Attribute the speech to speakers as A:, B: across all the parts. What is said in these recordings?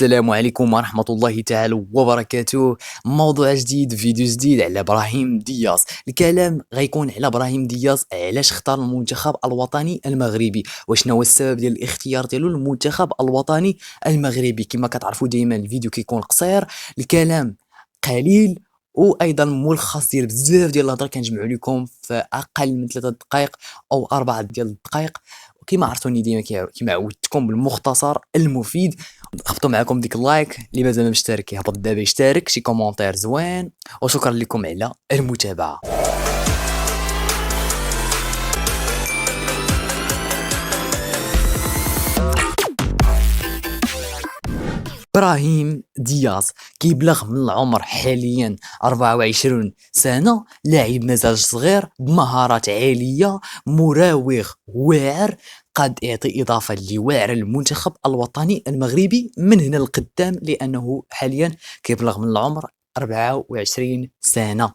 A: السلام عليكم ورحمة الله تعالى وبركاته. موضوع جديد، فيديو جديد على ابراهيم دياز. الكلام غيكون على ابراهيم دياز، علاش اختار المنتخب الوطني المغربي وشنو هو السبب ديال الاختيار ديالو للمنتخب الوطني المغربي. كما كتعرفوا دائما الفيديو كيكون قصير، الكلام قليل، وايضا ملخص ديال بزاف ديال الهضره كنجمعوا لكم في اقل من 3 دقائق او 4 ديال الدقائق. وكما عرفتوني ديما كما عودتكم بالمختصر المفيد. هبطوا معكم ديك اللايك، اللي مازال ما مشترك يهبط دابا يشترك، شي كومونتير زوين، وشكرا لكم على المتابعه. ابراهيم دياز كيبلغ من العمر حاليا 24 سنه، لاعب مازال صغير بمهارات عاليه، مراوغ واعر، قد يعطي اضافه اللي واعره للمنتخب الوطني المغربي من هنا لقدام، لانه حاليا كيبلغ من العمر 24 سنه.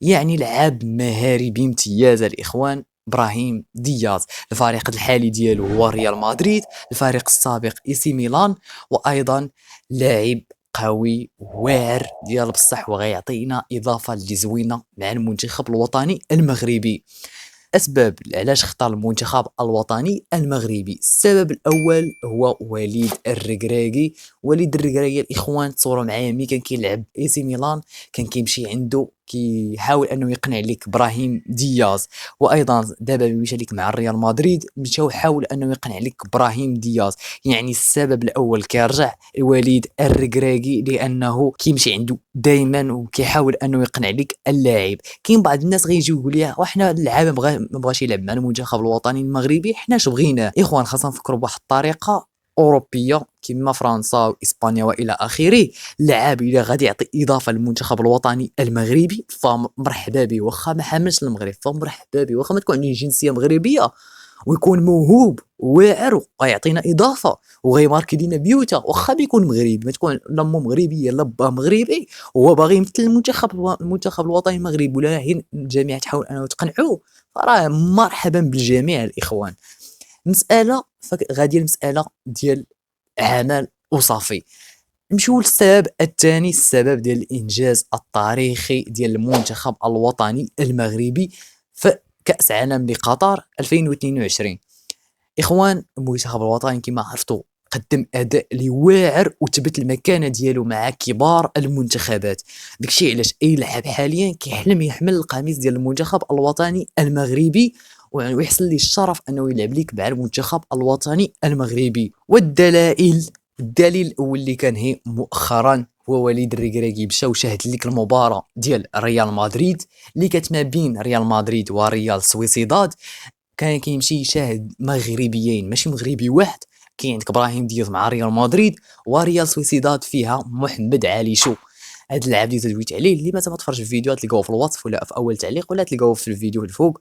A: يعني لعاب مهاري بامتياز الاخوان. ابراهيم دياز الفريق الحالي ديالو هو ريال مدريد، الفريق السابق اي سي ميلان، وايضا لاعب قوي واعر ديال بصح، وغيعطينا اضافه اللي زوينه مع المنتخب الوطني المغربي. اسباب علاش اختار المنتخب الوطني المغربي: السبب الاول هو وليد الركراكي. وليد الركراكي الاخوان تصوروا معايا ملي كان كيلعب اي سي ميلان، كان كيمشي عنده كيحاول انه يقنع لك ابراهيم دياز، وايضا دابا مشى لك مع الريال مدريد مشاو حاول انه يقنع لك ابراهيم دياز. يعني السبب الاول كيرجع لوليد الركراكي، لانه كيمشي عنده دائما وكيحاول انه يقنع لك اللاعب. كاين بعض الناس غيجيو يقول لي وحنا اللعاب ما بغاش يلعب مع المنتخب الوطني المغربي، حنا اش بغينا؟ اخوان خاصنا نفكروا بواحد الطريقه اوروبيه كما فرنسا واسبانيا والى اخره. اللاعب الا غادي يعطي اضافه للمنتخب الوطني المغربي فمرحبا به، واخا ما حاملش المغرب فمرحبا به، واخا ما تكون عنده جنسيه مغربيه ويكون موهوب واعر ويعطينا اضافه وغيماركي لينا بيوتا، واخا بيكون مغربي، ما تكون لا مو مغربيه لا با مغربي وهو باغي يمثل المنتخب الوطني المغربي، ولا هي الجميع تحاول انه تقنعوه، فراه مرحبا بالجميع الاخوان. مساله غادي المساله ديال عمل وصافي. نمشيو للسبب الثاني، السبب ديال الانجاز التاريخي ديال المنتخب الوطني المغربي في كأس عالم لقطر 2022. اخوان المنتخب الوطني كما عرفتوا قدم اداء اللي واعر وثبت المكانه ديالو مع كبار المنتخبات. داكشي علاش اي لاعب حاليا كيحلم يحمل القميص ديال المنتخب الوطني المغربي ويحصل ليه الشرف انه يلعب ليك مع المنتخب الوطني المغربي. والدلائل: الدليل الاول اللي كان هي مؤخرا هو وليد الركراكي مشى وشاهد لك المباراه ديال ريال مدريد اللي كانت ما بين ريال مدريد وريال سويسيداد. كان كيمشي يشاهد مغربيين ماشي مغربي واحد. كاين عندك ابراهيم دياز مع ريال مدريد، وريال سويسيداد فيها محمد علي شو. هاد اللاعب اللي تدويت عليه اللي ما تفرج في الفيديو تلقاوه في الوصف ولا في اول تعليق ولا تلقاوه في الفيديو الفوق،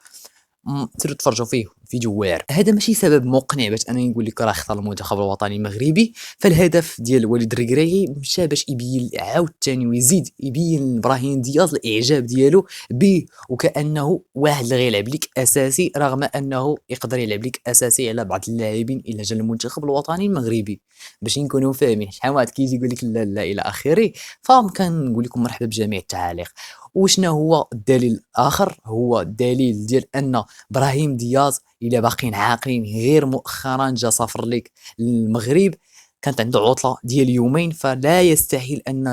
A: سيروا تفرجوا فيه، فيديو واعر. هذا ماشي سبب مقنع باش انا نقول لك راه اختار المنتخب الوطني المغربي. فالهدف ديال وليد الركراكي مشى باش يبين عاود ثاني ويزيد يبين لابراهيم دياز الاعجاب ديالو به، وكانه واحد اللي غيلعب لك اساسي، رغم انه يقدر يلعب لك اساسي على بعض اللاعبين الا جا المنتخب الوطني المغربي. باش نكونوا فاهمين شحال واحد كيجي يقول لك لا لا الى اخره. فكنقول لكم مرحبا بجميع التعاليق. وشنا هو الدليل الاخر؟ هو الدليل ديال ان ابراهيم دياز الى باقيين عاقلين غير مؤخرا جا سافر ليك للمغرب، كانت عنده عطله ديال يومين، فلا يستحيل ان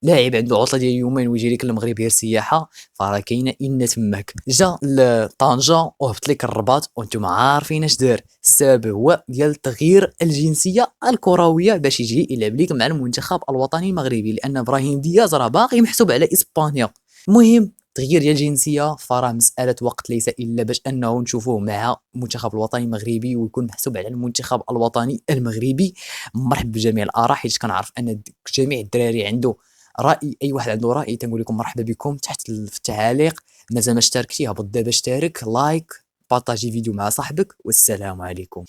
A: لاعب عنده عطله ديال يومين ويجي لك المغرب غير سياحه، فراه كاينه ان تماك. جا لطنجه وهبط لك الرباط وانتم عارفين اش دار. السبب هو ديال تغيير الجنسيه الكرويه باش يجي يلعب لك مع المنتخب الوطني المغربي، لان ابراهيم دياز راه باقي محسوب على اسبانيا. المهم تغيير ديال الجنسيه فراه مساله وقت، ليس الا باش انه نشوفوه مع المنتخب الوطني المغربي ويكون محسوب على المنتخب الوطني المغربي. مرحبا بجميع الاراء، حيت كنعرف ان جميع الدراري عنده راي، اي واحد عنده راي تنقول لكم مرحبا بكم تحت في التعاليق. مازال ما اشتركتي هبط دابا اشترك، لايك، بارطاجي فيديو مع صاحبك، والسلام عليكم.